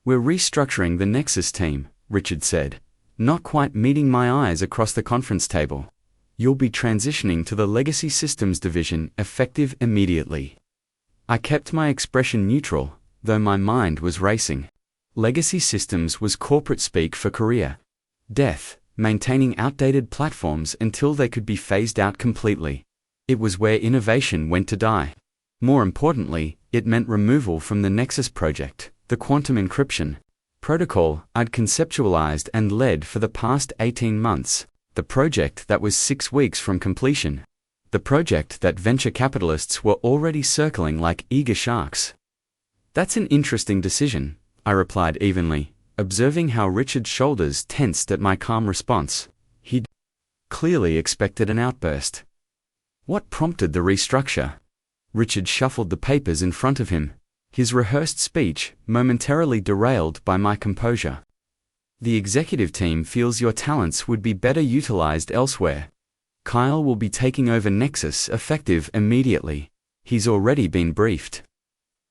"We're restructuring the Nexus team," Richard said, not quite meeting my eyes across the conference table. "You'll be transitioning to the Legacy Systems division effective immediately." I kept my expression neutral, though my mind was racing. Legacy Systems was corporate speak for career death, maintaining outdated platforms until they could be phased out completely. It was where innovation went to die. More importantly, it meant removal from the Nexus project, the quantum encryption protocol I'd conceptualized and led for the past 18 months, the project that was 6 weeks from completion, the project that venture capitalists were already circling like eager sharks. "That's an interesting decision," I replied evenly, observing how Richard's shoulders tensed at my calm response. He'd clearly expected an outburst. "What prompted the restructure?" Richard shuffled the papers in front of him, his rehearsed speech momentarily derailed by my composure. "The executive team feels your talents would be better utilized elsewhere. Kyle will be taking over Nexus effective immediately. He's already been briefed."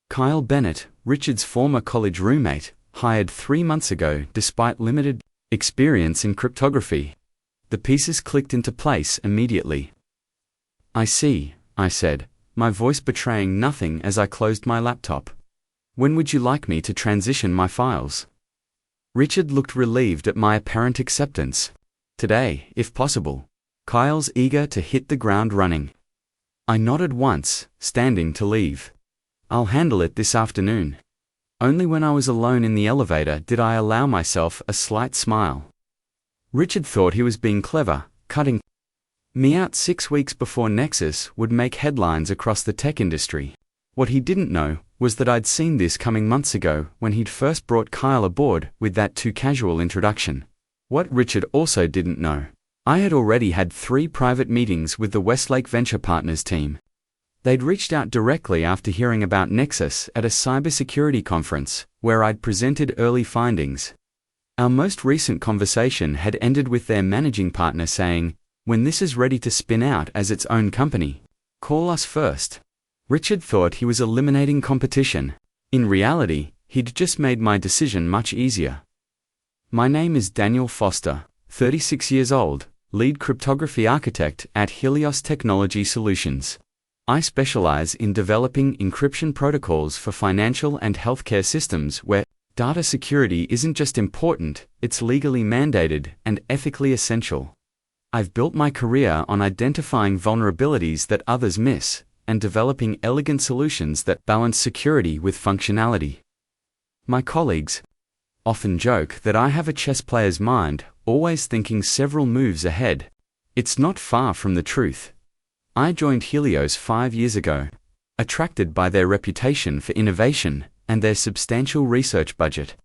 Kyle Bennett, Richard's former college roommate, hired 3 months ago despite limited experience in cryptography. The pieces clicked into place immediately. "I see," I said, my voice betraying nothing as I closed my laptop. "When would you like me to transition my files?" Richard looked relieved at my apparent acceptance. "Today, if possible." Kyle's eager to hit the ground running. I nodded once, standing to leave. "I'll handle it this afternoon." Only when I was alone in the elevator did I allow myself a slight smile. Richard thought he was being clever, cutting me out 6 weeks before Nexus would make headlines across the tech industry. What he didn't know was that I'd seen this coming months ago when he'd first brought Kyle aboard with that too casual introduction. What Richard also didn't know, I had already had 3 private meetings with the Westlake Venture Partners team. They'd reached out directly after hearing about Nexus at a cybersecurity conference, where I'd presented early findings. Our most recent conversation had ended with their managing partner saying, "When this is ready to spin out as its own company, call us first." Richard thought he was eliminating competition. In reality, he'd just made my decision much easier. "My name is Daniel Foster, 36 years old, lead cryptography architect at Helios Technology Solutions. I specialize in developing encryption protocols for financial and healthcare systems where data security isn't just important, it's legally mandated and ethically essential. I've built my career on identifying vulnerabilities that others miss and developing elegant solutions that balance security with functionality. My colleagues often joke that I have a chess player's mind, always thinking several moves ahead. It's not far from the truth. I joined Helios 5 years ago, attracted by their reputation for innovation and their substantial research budget.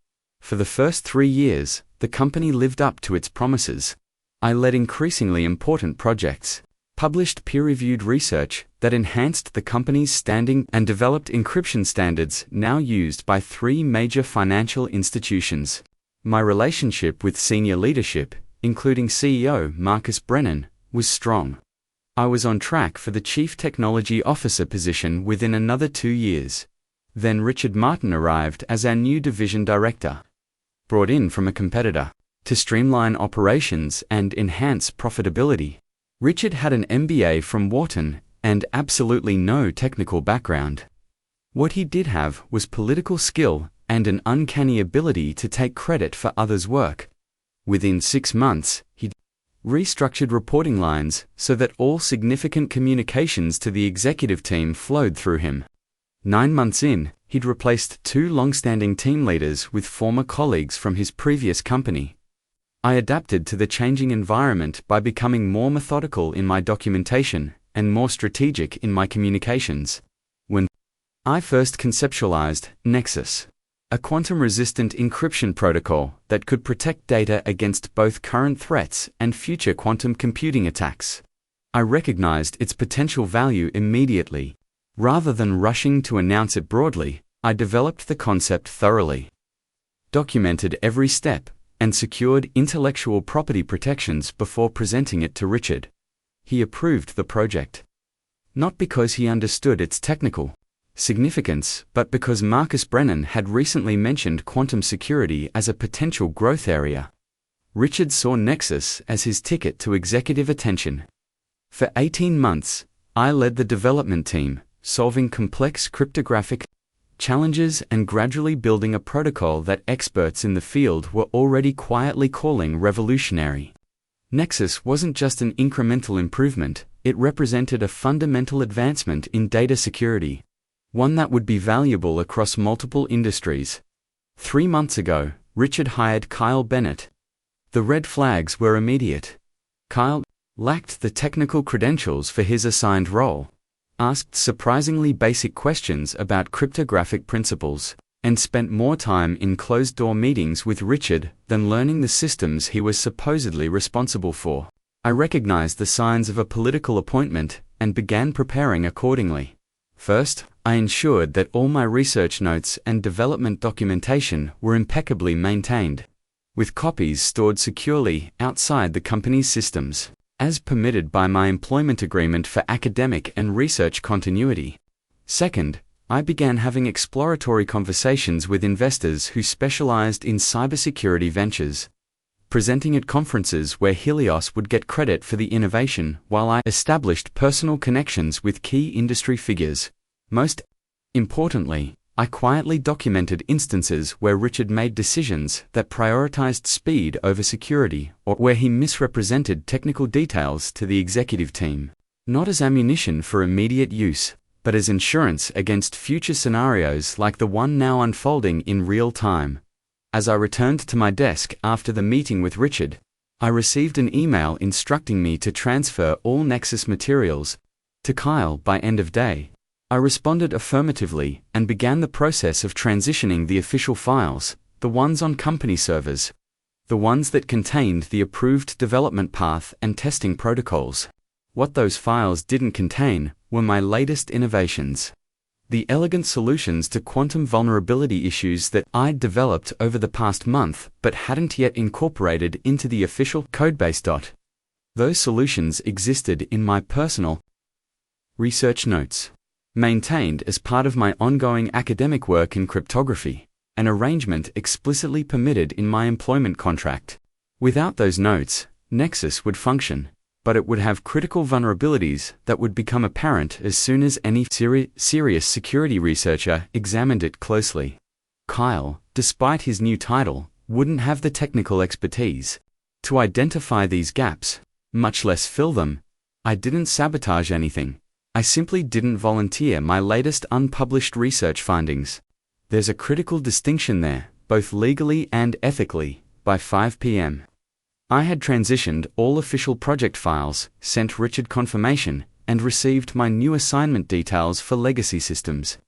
For the first 3 years, the company lived up to its promises. I led increasingly important projects, published peer-reviewed research that enhanced the company's standing and developed encryption standards now used by 3 major financial institutions. My relationship with senior leadership, including CEO Marcus Brennan, was strong. I was on track for the Chief Technology Officer position within another 2 years. Then Richard Martin arrived as our new division director, brought in from a competitor to streamline operations and enhance profitability. Richard had an MBA from Wharton and absolutely no technical background. What he did have was political skill and an uncanny ability to take credit for others' work. Within 6 months, he restructured reporting lines so that all significant communications to the executive team flowed through him. 9 months in, he'd replaced 2 long-standing team leaders with former colleagues from his previous company. I adapted to the changing environment by becoming more methodical in my documentation and more strategic in my communications. When I first conceptualized Nexus, a quantum-resistant encryption protocol that could protect data against both current threats and future quantum computing attacks, I recognized its potential value immediately. Rather than rushing to announce it broadly, I developed the concept thoroughly, documented every step, and secured intellectual property protections before presenting it to Richard. He approved the project, not because he understood its technical significance, but because Marcus Brennan had recently mentioned quantum security as a potential growth area. Richard saw Nexus as his ticket to executive attention. For 18 months, I led the development team, solving complex cryptographic challenges and gradually building a protocol that experts in the field were already quietly calling revolutionary. Nexus wasn't just an incremental improvement, it represented a fundamental advancement in data security, one that would be valuable across multiple industries. 3 months ago, Richard hired Kyle Bennett. The red flags were immediate. Kyle lacked the technical credentials for his assigned role, asked surprisingly basic questions about cryptographic principles, and spent more time in closed-door meetings with Richard than learning the systems he was supposedly responsible for. I recognized the signs of a political appointment and began preparing accordingly. First, I ensured that all my research notes and development documentation were impeccably maintained, with copies stored securely outside the company's systems, as permitted by my employment agreement for academic and research continuity. Second, I began having exploratory conversations with investors who specialized in cybersecurity ventures, presenting at conferences where Helios would get credit for the innovation while I established personal connections with key industry figures. Most importantly, I quietly documented instances where Richard made decisions that prioritized speed over security or where he misrepresented technical details to the executive team, not as ammunition for immediate use, but as insurance against future scenarios like the one now unfolding in real time. As I returned to my desk after the meeting with Richard, I received an email instructing me to transfer all Nexus materials to Kyle by end of day. I responded affirmatively and began the process of transitioning the official files, the ones on company servers, the ones that contained the approved development path and testing protocols. What those files didn't contain were my latest innovations, the elegant solutions to quantum vulnerability issues that I'd developed over the past month but hadn't yet incorporated into the official codebase. Those solutions existed in my personal research notes, maintained as part of my ongoing academic work in cryptography, an arrangement explicitly permitted in my employment contract. Without those notes, Nexus would function, but it would have critical vulnerabilities that would become apparent as soon as any serious security researcher examined it closely. Kyle, despite his new title, wouldn't have the technical expertise to identify these gaps, much less fill them. I didn't sabotage anything. I simply didn't volunteer my latest unpublished research findings. There's a critical distinction there, both legally and ethically. By 5 p.m. I had transitioned all official project files, sent Richard confirmation, and received my new assignment details for legacy systems.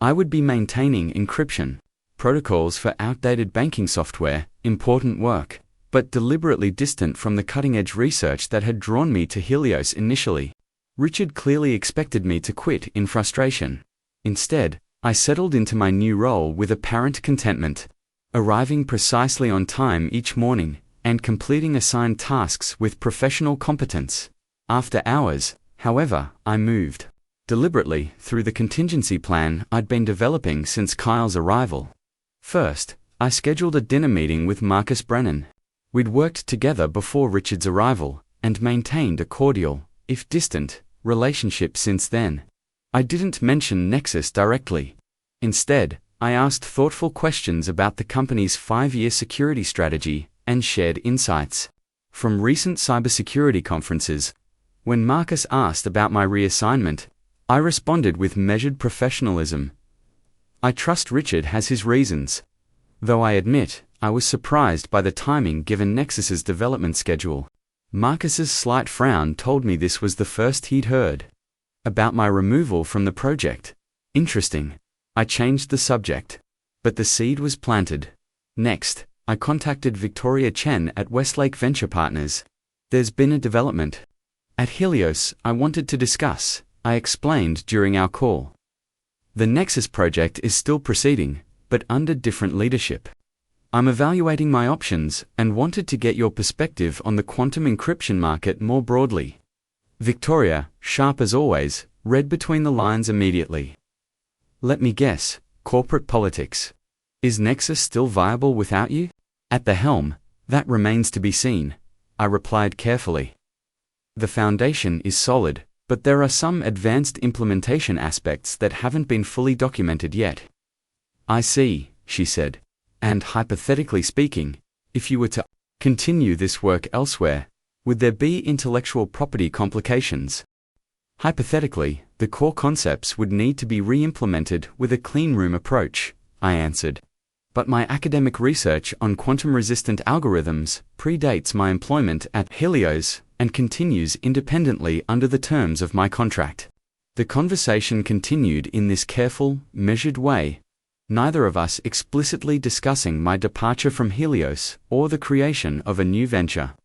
I would be maintaining encryption protocols for outdated banking software, important work, but deliberately distant from the cutting-edge research that had drawn me to Helios initially. Richard clearly expected me to quit in frustration. Instead, I settled into my new role with apparent contentment, arriving precisely on time each morning and completing assigned tasks with professional competence. After hours, however, I moved deliberately through the contingency plan I'd been developing since Kyle's arrival. First, I scheduled a dinner meeting with Marcus Brennan. We'd worked together before Richard's arrival and maintained a cordial, if distant, relationship since then. I didn't mention Nexus directly. Instead, I asked thoughtful questions about the company's 5-year security strategy and shared insights from recent cybersecurity conferences. When Marcus asked about my reassignment, I responded with measured professionalism. I trust Richard has his reasons, though I admit I was surprised by the timing given Nexus's development schedule. Marcus's slight frown told me this was the first he'd heard about my removal from the project. Interesting. I changed the subject, but the seed was planted. Next, I contacted Victoria Chen at Westlake Venture Partners. There's been a development at Helios I wanted to discuss, I explained during our call. The Nexus project is still proceeding, but under different leadership. I'm evaluating my options and wanted to get your perspective on the quantum encryption market more broadly. Victoria, sharp as always, read between the lines immediately. Let me guess, corporate politics. Is Nexus still viable without you? At the helm, that remains to be seen, I replied carefully. The foundation is solid, but there are some advanced implementation aspects that haven't been fully documented yet. I see, she said. And hypothetically speaking, if you were to continue this work elsewhere, would there be intellectual property complications? Hypothetically, the core concepts would need to be re-implemented with a cleanroom approach, I answered. But my academic research on quantum-resistant algorithms predates my employment at Helios and continues independently under the terms of my contract. The conversation continued in this careful, measured way, neither of us explicitly discussing my departure from Helios or the creation of a new venture,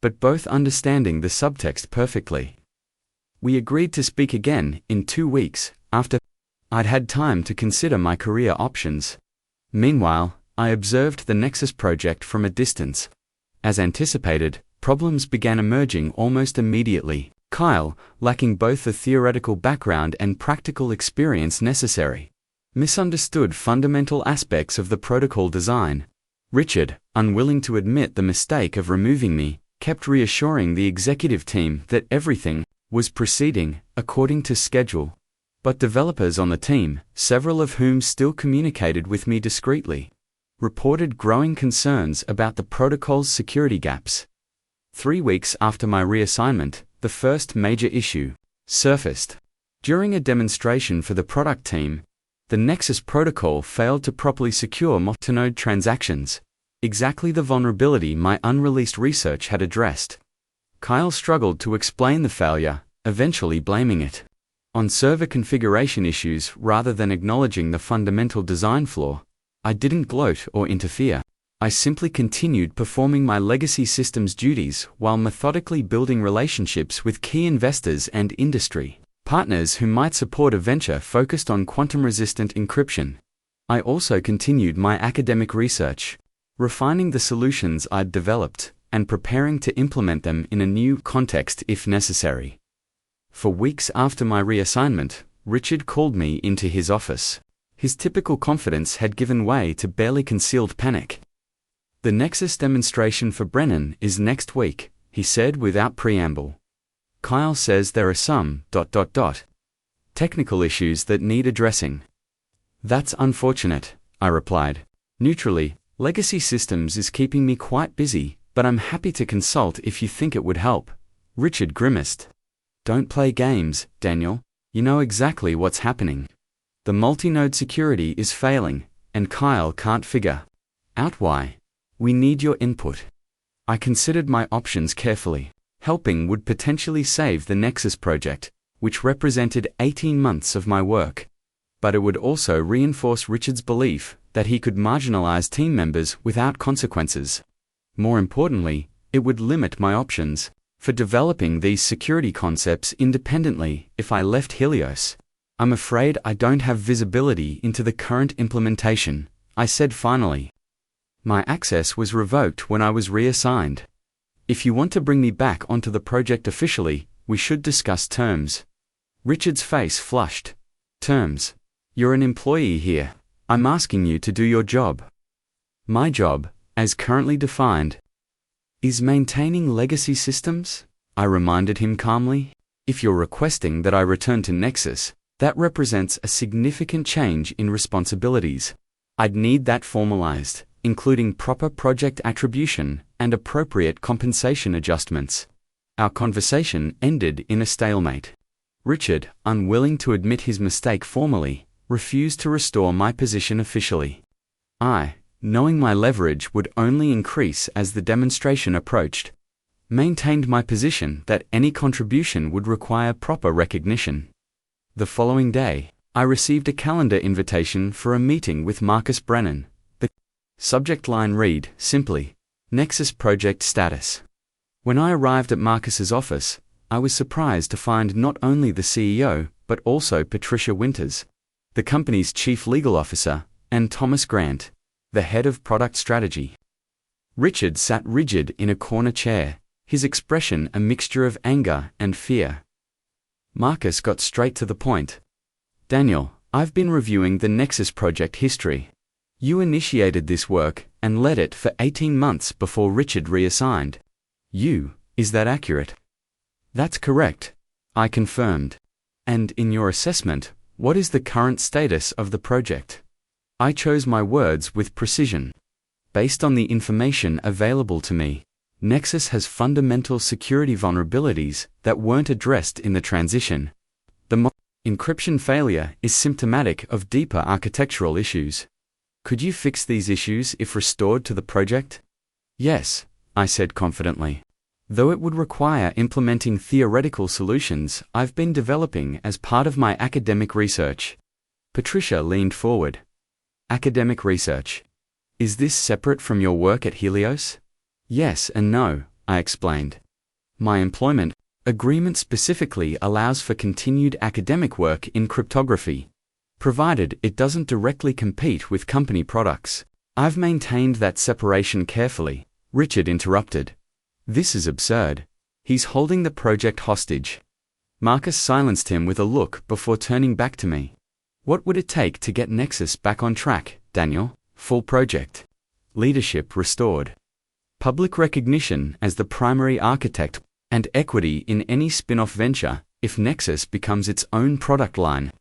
but both understanding the subtext perfectly. We agreed to speak again in 2 weeks, after I'd had time to consider my career options. Meanwhile, I observed the Nexus project from a distance. As anticipated, problems began emerging almost immediately. Kyle, lacking both the theoretical background and practical experience necessary, misunderstood fundamental aspects of the protocol design. Richard, unwilling to admit the mistake of removing me, kept reassuring the executive team that everything was proceeding according to schedule. But developers on the team, several of whom still communicated with me discreetly, reported growing concerns about the protocol's security gaps. 3 weeks after my reassignment, the first major issue surfaced. During a demonstration for the product team, the Nexus protocol failed to properly secure multi-node transactions, exactly the vulnerability my unreleased research had addressed. Kyle struggled to explain the failure, eventually blaming it on server configuration issues rather than acknowledging the fundamental design flaw. I didn't gloat or interfere. I simply continued performing my legacy systems duties while methodically building relationships with key investors and industry partners who might support a venture focused on quantum-resistant encryption. I also continued my academic research, refining the solutions I'd developed and preparing to implement them in a new context if necessary. For weeks after my reassignment, Richard called me into his office. His typical confidence had given way to barely concealed panic. The Nexus demonstration for Brennan is next week, he said without preamble. Kyle says there are some ... technical issues that need addressing. That's unfortunate, I replied. Neutrally, legacy systems is keeping me quite busy, but I'm happy to consult if you think it would help. Richard grimaced. Don't play games, Daniel. You know exactly what's happening. The multi-node security is failing, and Kyle can't figure out why. We need your input. I considered my options carefully. Helping would potentially save the Nexus project, which represented 18 months of my work. But it would also reinforce Richard's belief that he could marginalize team members without consequences. More importantly, it would limit my options for developing these security concepts independently if I left Helios. I'm afraid I don't have visibility into the current implementation, I said finally. My access was revoked when I was reassigned. If you want to bring me back onto the project officially, we should discuss terms. Richard's face flushed. Terms? You're an employee here. I'm asking you to do your job. My job, as currently defined, is maintaining legacy systems, I reminded him calmly. If you're requesting that I return to Nexus, that represents a significant change in responsibilities. I'd need that formalized, including proper project attribution and appropriate compensation adjustments. Our conversation ended in a stalemate. Richard, unwilling to admit his mistake formally, refused to restore my position officially. I, knowing my leverage would only increase as the demonstration approached, maintained my position that any contribution would require proper recognition. The following day, I received a calendar invitation for a meeting with Marcus Brennan. The subject line read, simply, Nexus Project Status. When I arrived at Marcus's office, I was surprised to find not only the CEO, but also Patricia Winters, the company's chief legal officer, and Thomas Grant, the head of product strategy. Richard sat rigid in a corner chair, his expression a mixture of anger and fear. Marcus got straight to the point. Daniel, I've been reviewing the Nexus project history. You initiated this work and led it for 18 months before Richard reassigned. Is that accurate? That's correct, I confirmed. And in your assessment, what is the current status of the project? I chose my words with precision. Based on the information available to me, Nexus has fundamental security vulnerabilities that weren't addressed in the transition. The encryption failure is symptomatic of deeper architectural issues. Could you fix these issues if restored to the project? Yes, I said confidently. Though it would require implementing theoretical solutions I've been developing as part of my academic research. Patricia leaned forward. Academic research. Is this separate from your work at Helios? Yes and no, I explained. My employment agreement specifically allows for continued academic work in cryptography, provided it doesn't directly compete with company products. I've maintained that separation carefully, Richard interrupted. This is absurd. He's holding the project hostage. Marcus silenced him with a look before turning back to me. What would it take to get Nexus back on track, Daniel? Full project. Leadership restored. Public recognition as the primary architect and equity in any spin-off venture if Nexus becomes its own product line.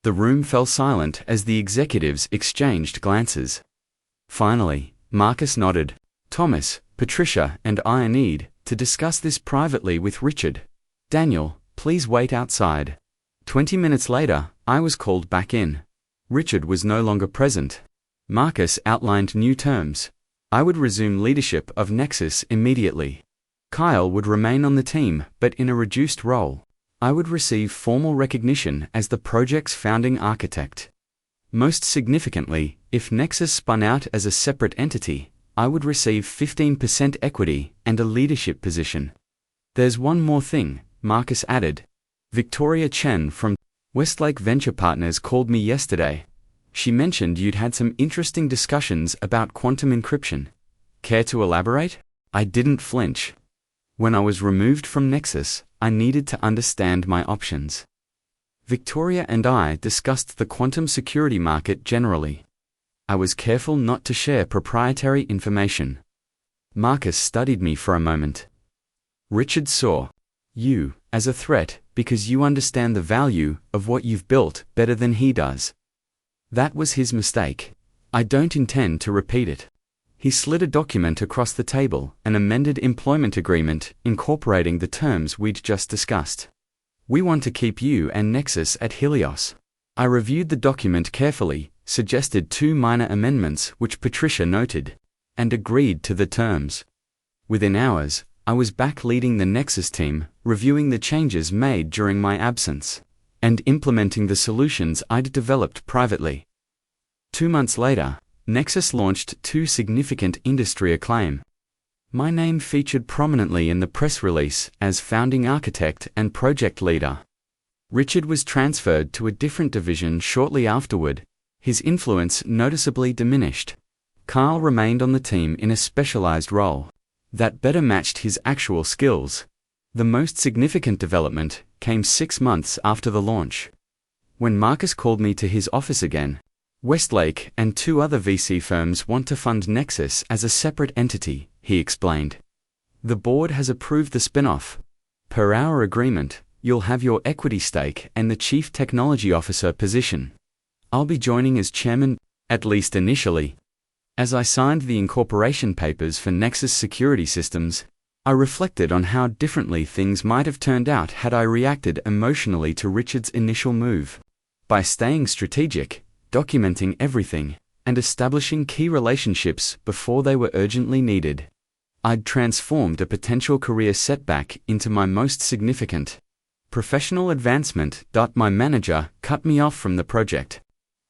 The room fell silent as the executives exchanged glances. Finally, Marcus nodded. Thomas, Patricia, and I need to discuss this privately with Richard. Daniel, please wait outside. 20 minutes later, I was called back in. Richard was no longer present. Marcus outlined new terms. I would resume leadership of Nexus immediately. Kyle would remain on the team, but in a reduced role. I would receive formal recognition as the project's founding architect. Most significantly, if Nexus spun out as a separate entity, I would receive 15% equity and a leadership position. There's one more thing, Marcus added. Victoria Chen from Westlake Venture Partners called me yesterday. She mentioned you'd had some interesting discussions about quantum encryption. Care to elaborate? I didn't flinch. When I was removed from Nexus, I needed to understand my options. Victoria and I discussed the quantum security market generally. I was careful not to share proprietary information. Marcus studied me for a moment. Richard saw you as a threat because you understand the value of what you've built better than he does. That was his mistake. I don't intend to repeat it. He slid a document across the table, an amended employment agreement incorporating the terms we'd just discussed. We want to keep you and Nexus at Helios. I reviewed the document carefully, suggested 2 minor amendments which Patricia noted, and agreed to the terms. Within hours, I was back leading the Nexus team, reviewing the changes made during my absence, and implementing the solutions I'd developed privately. 2 months later, Nexus launched 2 significant industry acclaim. My name featured prominently in the press release as founding architect and project leader. Richard was transferred to a different division shortly afterward, his influence noticeably diminished. Carl remained on the team in a specialized role that better matched his actual skills. The most significant development came 6 months after the launch. When Marcus called me to his office again, Westlake and 2 other VC firms want to fund Nexus as a separate entity, he explained. The board has approved the spin-off. Per our agreement, you'll have your equity stake and the Chief Technology Officer position. I'll be joining as chairman, at least initially. As I signed the incorporation papers for Nexus Security Systems, I reflected on how differently things might have turned out had I reacted emotionally to Richard's initial move. By staying strategic, documenting everything, and establishing key relationships before they were urgently needed, I'd transformed a potential career setback into my most significant professional advancement. My manager cut me off from the project.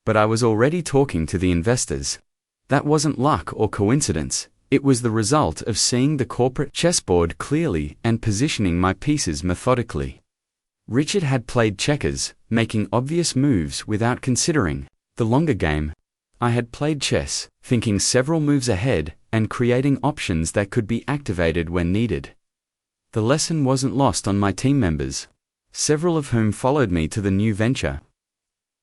But I was already talking to the investors. That wasn't luck or coincidence, it was the result of seeing the corporate chessboard clearly and positioning my pieces methodically. Richard had played checkers, making obvious moves without considering the longer game. I had played chess, thinking several moves ahead and creating options that could be activated when needed. The lesson wasn't lost on my team members, several of whom followed me to the new venture.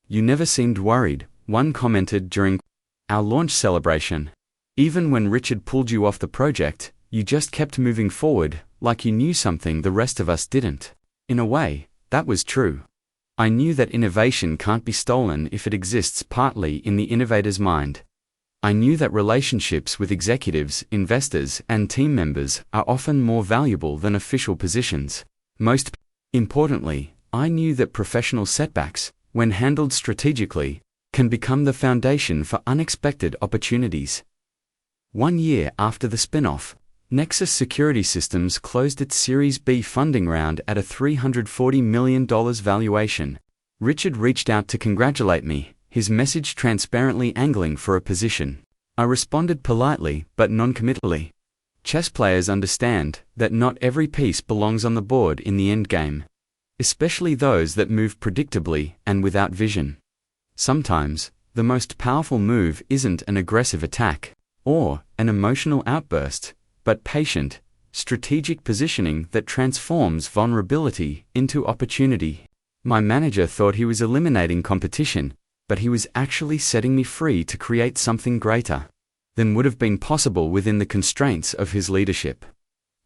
You never seemed worried, one commented during our launch celebration. Even when Richard pulled you off the project, you just kept moving forward, like you knew something the rest of us didn't. In a way, that was true. I knew that innovation can't be stolen if it exists partly in the innovator's mind. I knew that relationships with executives, investors, and team members are often more valuable than official positions. Most importantly, I knew that professional setbacks, when handled strategically, can become the foundation for unexpected opportunities. 1 year after the spin-off, Nexus Security Systems closed its Series B funding round at a $340 million valuation. Richard reached out to congratulate me, his message transparently angling for a position. I responded politely but non-committally. Chess players understand that not every piece belongs on the board in the endgame, especially those that move predictably and without vision. Sometimes, the most powerful move isn't an aggressive attack or an emotional outburst, but patient, strategic positioning that transforms vulnerability into opportunity. My manager thought he was eliminating competition, but he was actually setting me free to create something greater than would have been possible within the constraints of his leadership.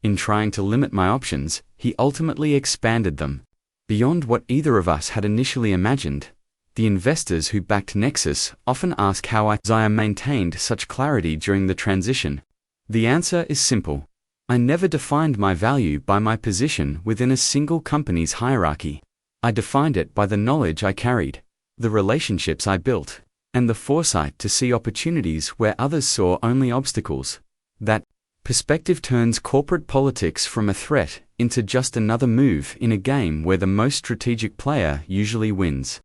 In trying to limit my options, he ultimately expanded them beyond what either of us had initially imagined. The investors who backed Nexus often ask how I maintained such clarity during the transition. The answer is simple. I never defined my value by my position within a single company's hierarchy. I defined it by the knowledge I carried, the relationships I built, and the foresight to see opportunities where others saw only obstacles. That perspective turns corporate politics from a threat into just another move in a game where the most strategic player usually wins.